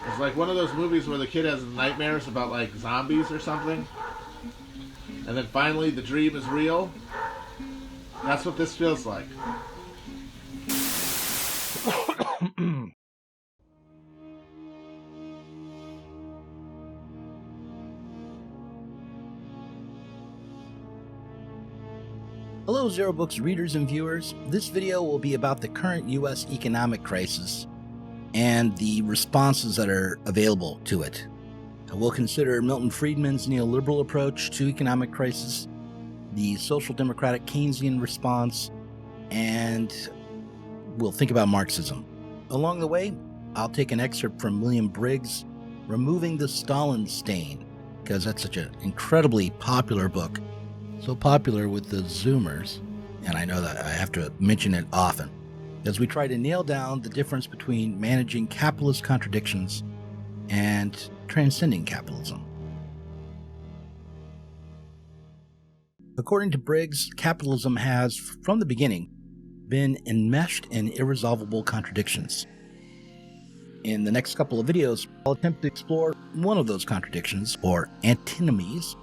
It's like one of those movies where the kid has nightmares about like zombies or something, and then finally the dream is real. That's what this feels like. Hello Zer0 Books readers and viewers. This video will be about the current U.S. economic crisis and the responses that are available to it. We'll consider Milton Friedman's neoliberal approach to economic crisis, the social democratic Keynesian response, and we'll think about Marxism. Along the way, I'll take an excerpt from William Briggs' Removing the Stalin Stain, because that's such an incredibly popular book. So popular with the Zoomers, and I know that I have to mention it often, as we try to nail down the difference between managing capitalist contradictions and transcending capitalism. According to Briggs, capitalism has, from the beginning, been enmeshed in irresolvable contradictions. In the next couple of videos, I'll attempt to explore one of those contradictions, or antinomies,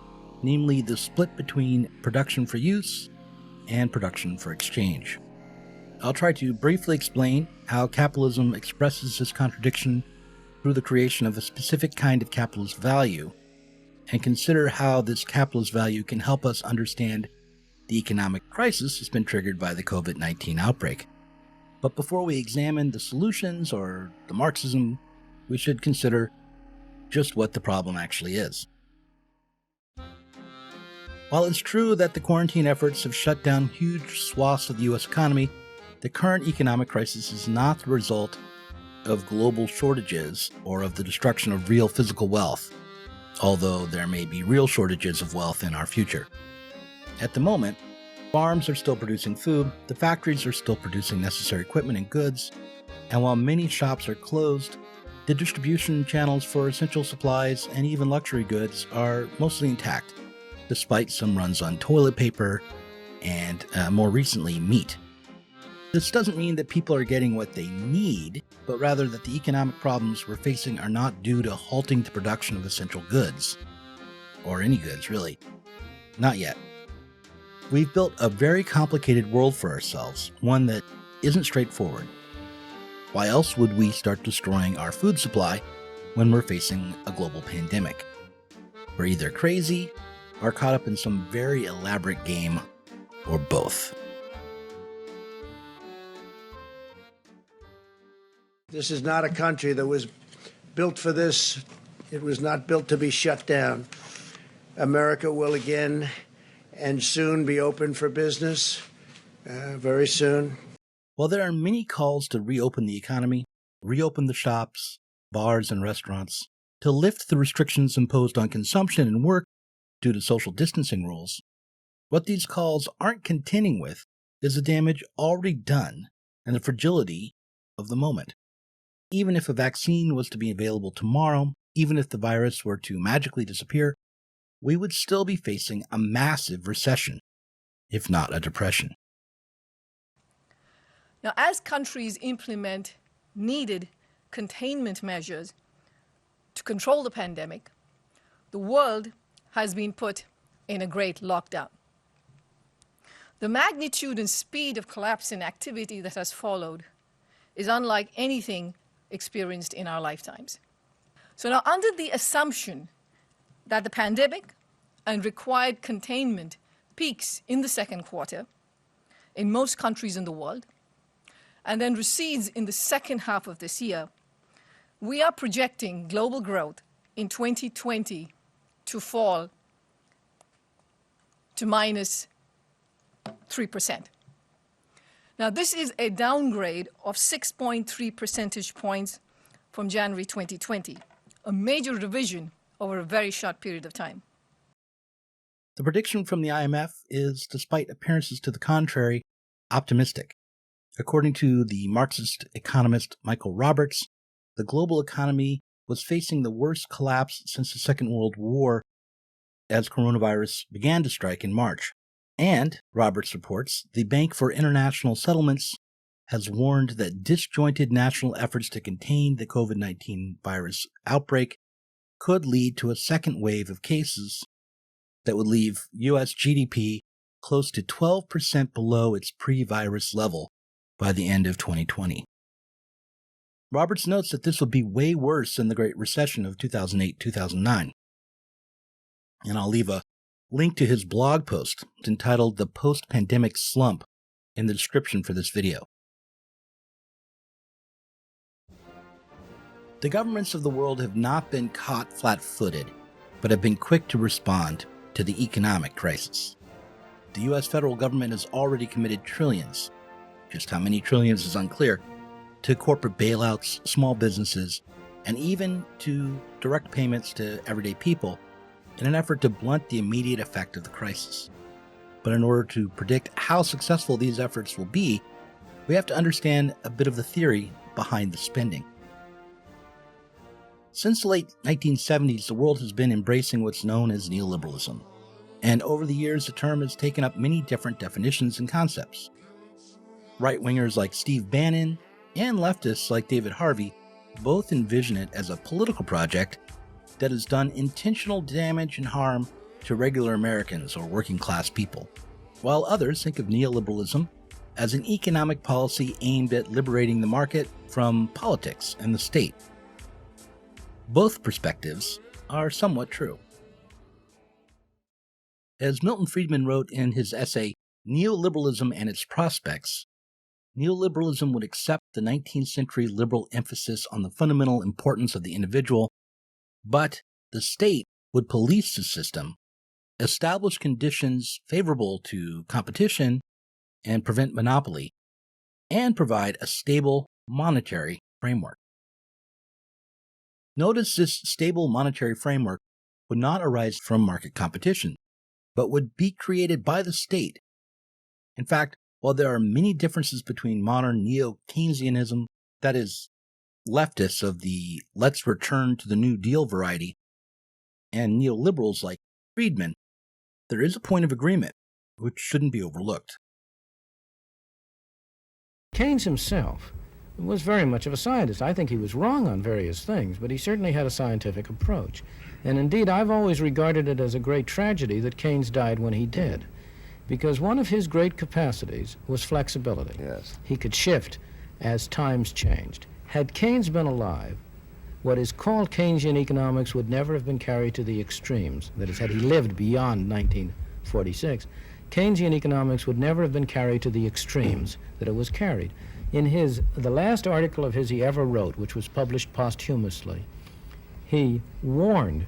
namely the split between production for use and production for exchange. I'll try to briefly explain how capitalism expresses this contradiction through the creation of a specific kind of capitalist value, and consider how this capitalist value can help us understand the economic crisis that's been triggered by the COVID-19 outbreak. But before we examine the solutions or the Marxism, we should consider just what the problem actually is. While it's true that the quarantine efforts have shut down huge swaths of the U.S. economy, the current economic crisis is not the result of global shortages or of the destruction of real physical wealth, although there may be real shortages of wealth in our future. At the moment, farms are still producing food, the factories are still producing necessary equipment and goods, and while many shops are closed, the distribution channels for essential supplies and even luxury goods are mostly intact, despite some runs on toilet paper and, more recently, meat. This doesn't mean that people are getting what they need, but rather that the economic problems we're facing are not due to halting the production of essential goods. Or any goods, really. Not yet. We've built a very complicated world for ourselves, one that isn't straightforward. Why else would we start destroying our food supply when we're facing a global pandemic? We're either crazy or caught up in some very elaborate game, or both. This is not a country that was built for this. It was not built to be shut down. America will again and soon be open for business, very soon. While there are many calls to reopen the economy, reopen the shops, bars, and restaurants, to lift the restrictions imposed on consumption and work due to social distancing rules, what these calls aren't contending with is the damage already done and the fragility of the moment. Even if a vaccine was to be available tomorrow, even if the virus were to magically disappear, we would still be facing a massive recession, if not a depression. Now, as countries implement needed containment measures to control the pandemic, the world has been put in a great lockdown. The magnitude and speed of collapse in activity that has followed is unlike anything experienced in our lifetimes. So now, under the assumption that the pandemic and required containment peaks in the second quarter in most countries in the world, and then recedes in the second half of this year, we are projecting global growth in 2020 to fall to minus 3%. Now, this is a downgrade of 6.3 percentage points from January 2020, a major revision over a very short period of time. The prediction from the IMF is, despite appearances to the contrary, optimistic. According to the Marxist economist Michael Roberts, the global economy was facing the worst collapse since the Second World War as coronavirus began to strike in March. And, Roberts reports, the Bank for International Settlements has warned that disjointed national efforts to contain the COVID-19 virus outbreak could lead to a second wave of cases that would leave U.S. GDP close to 12% below its pre-virus level by the end of 2020. Roberts notes that this would be way worse than the Great Recession of 2008-2009. And I'll leave a link to his blog post entitled The Post-Pandemic Slump in the description for this video. The governments of the world have not been caught flat-footed, but have been quick to respond to the economic crisis. The U.S. federal government has already committed trillions, just how many trillions is unclear, to corporate bailouts, small businesses, and even to direct payments to everyday people in an effort to blunt the immediate effect of the crisis. But in order to predict how successful these efforts will be, we have to understand a bit of the theory behind the spending. Since the late 1970s, the world has been embracing what's known as neoliberalism, and over the years the term has taken up many different definitions and concepts. Right-wingers like Steve Bannon and leftists like David Harvey both envision it as a political project that has done intentional damage and harm to regular Americans or working-class people, while others think of neoliberalism as an economic policy aimed at liberating the market from politics and the state. Both perspectives are somewhat true. As Milton Friedman wrote in his essay, Neoliberalism and Its Prospects, neoliberalism would accept the 19th century liberal emphasis on the fundamental importance of the individual, but the state would police the system, establish conditions favorable to competition and prevent monopoly, and provide a stable monetary framework. Notice this stable monetary framework would not arise from market competition, but would be created by the state. In fact, while there are many differences between modern neo-Keynesianism, that is, leftists of the let's return to the New Deal variety, and neoliberals like Friedman, there is a point of agreement which shouldn't be overlooked. Keynes himself was very much of a scientist. I think he was wrong on various things, but he certainly had a scientific approach. And indeed, I've always regarded it as a great tragedy that Keynes died when he did, because one of his great capacities was flexibility. Yes. He could shift as times changed. Had Keynes been alive, what is called Keynesian economics would never have been carried to the extremes. That is, had he lived beyond 1946, Keynesian economics would never have been carried to the extremes that it was carried. In the last article of his he ever wrote, which was published posthumously, he warned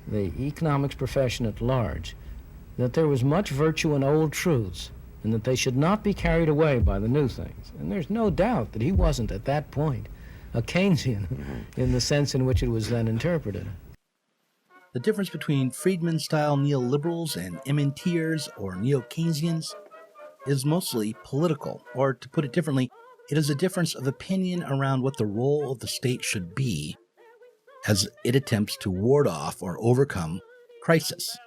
the economics profession at large that there was much virtue in old truths and that they should not be carried away by the new things. And there's no doubt that he wasn't at that point a Keynesian in the sense in which it was then interpreted. The difference between Friedman-style neoliberals and MNTers or neo-Keynesians is mostly political, or to put it differently, it is a difference of opinion around what the role of the state should be as it attempts to ward off or overcome crisis.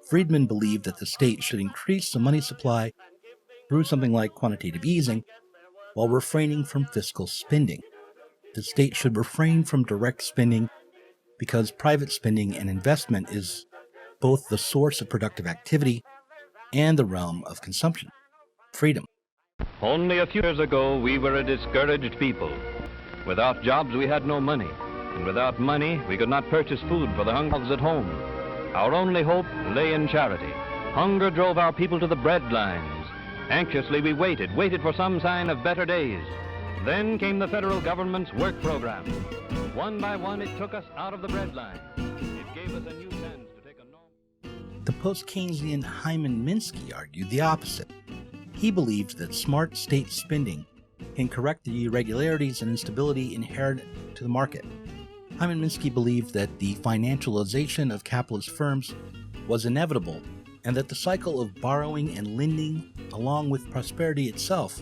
Friedman believed that the state should increase the money supply through something like quantitative easing while refraining from fiscal spending. The state should refrain from direct spending because private spending and investment is both the source of productive activity and the realm of consumption. Freedom. Only a few years ago, we were a discouraged people. Without jobs, we had no money. And without money, we could not purchase food for the hungry at home. Our only hope lay in charity. Hunger drove our people to the bread lines. Anxiously, we waited for some sign of better days. Then came the federal government's work program. One by one, it took us out of the bread line. It gave us a new chance to take a normal... The post-Keynesian Hyman Minsky argued the opposite. He believed that smart state spending can correct the irregularities and instability inherent to the market. Hyman Minsky believed that the financialization of capitalist firms was inevitable and that the cycle of borrowing and lending, along with prosperity itself,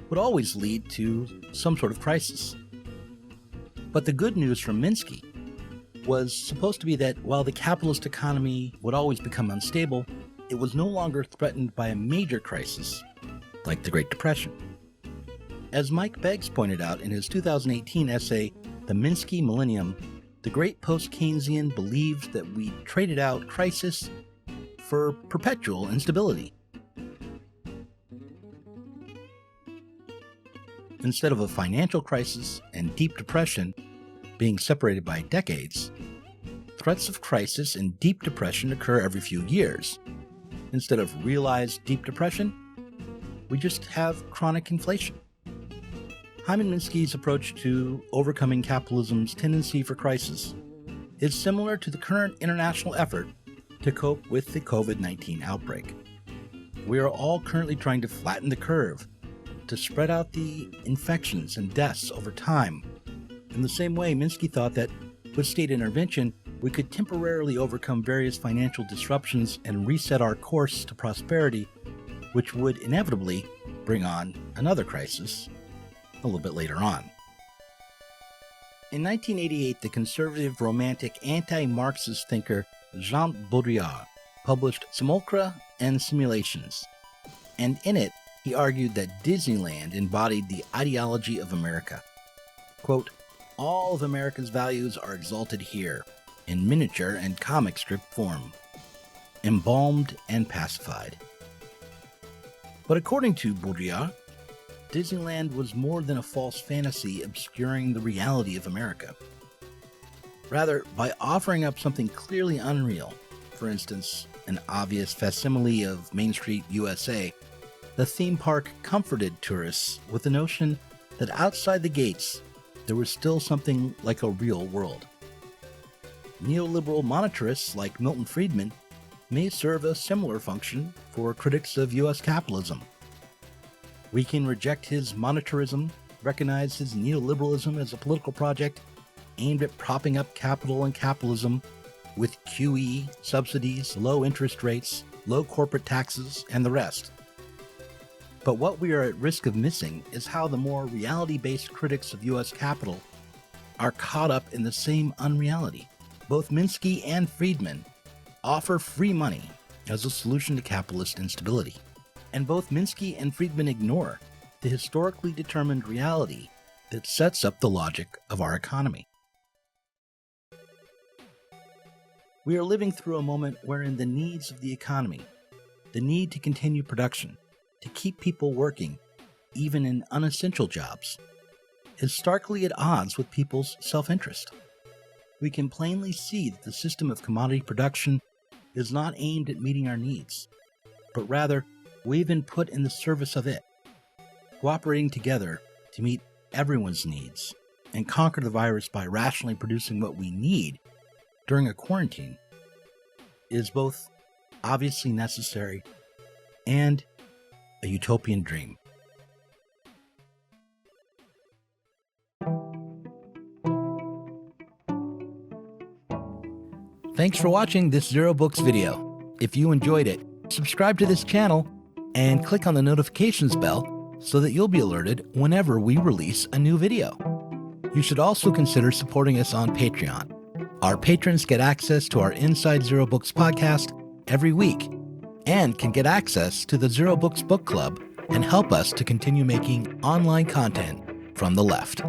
would always lead to some sort of crisis. But the good news from Minsky was supposed to be that while the capitalist economy would always become unstable, it was no longer threatened by a major crisis like the Great Depression. As Mike Beggs pointed out in his 2018 essay, The Minsky Millennium, the great post-Keynesian believed that we traded out crisis for perpetual instability. Instead of a financial crisis and deep depression being separated by decades, threats of crisis and deep depression occur every few years. Instead of realized deep depression, we just have chronic inflation. Hyman Minsky's approach to overcoming capitalism's tendency for crisis is similar to the current international effort to cope with the COVID-19 outbreak. We are all currently trying to flatten the curve, to spread out the infections and deaths over time. In the same way, Minsky thought that with state intervention, we could temporarily overcome various financial disruptions and reset our course to prosperity, which would inevitably bring on another crisis a little bit later on. In 1988, the conservative, romantic, anti-Marxist thinker Jean Baudrillard published Simulacra and Simulations, and in it, he argued that Disneyland embodied the ideology of America. Quote, "All of America's values are exalted here, in miniature and comic strip form, embalmed and pacified." But according to Baudrillard, Disneyland was more than a false fantasy obscuring the reality of America. Rather, by offering up something clearly unreal, for instance, an obvious facsimile of Main Street, USA, the theme park comforted tourists with the notion that outside the gates, there was still something like a real world. Neoliberal monetarists like Milton Friedman may serve a similar function for critics of U.S. capitalism. We can reject his monetarism, recognize his neoliberalism as a political project aimed at propping up capital and capitalism with QE, subsidies, low interest rates, low corporate taxes, and the rest. But what we are at risk of missing is how the more reality-based critics of U.S. capital are caught up in the same unreality. Both Minsky and Friedman offer free money as a solution to capitalist instability. And both Minsky and Friedman ignore the historically determined reality that sets up the logic of our economy. We are living through a moment wherein the needs of the economy, the need to continue production, to keep people working, even in unessential jobs, is starkly at odds with people's self-interest. We can plainly see that the system of commodity production is not aimed at meeting our needs, but rather we've been put in the service of it, cooperating together to meet everyone's needs and conquer the virus by rationally producing what we need during a quarantine is both obviously necessary and a utopian dream. Thanks for watching this Zer0 Books video. If you enjoyed it, subscribe to this channel and click on the notifications bell so that you'll be alerted whenever we release a new video. You should also consider supporting us on Patreon. Our patrons get access to our Inside Zer0 Books podcast every week and can get access to the Zer0 Books book club and help us to continue making online content from the left.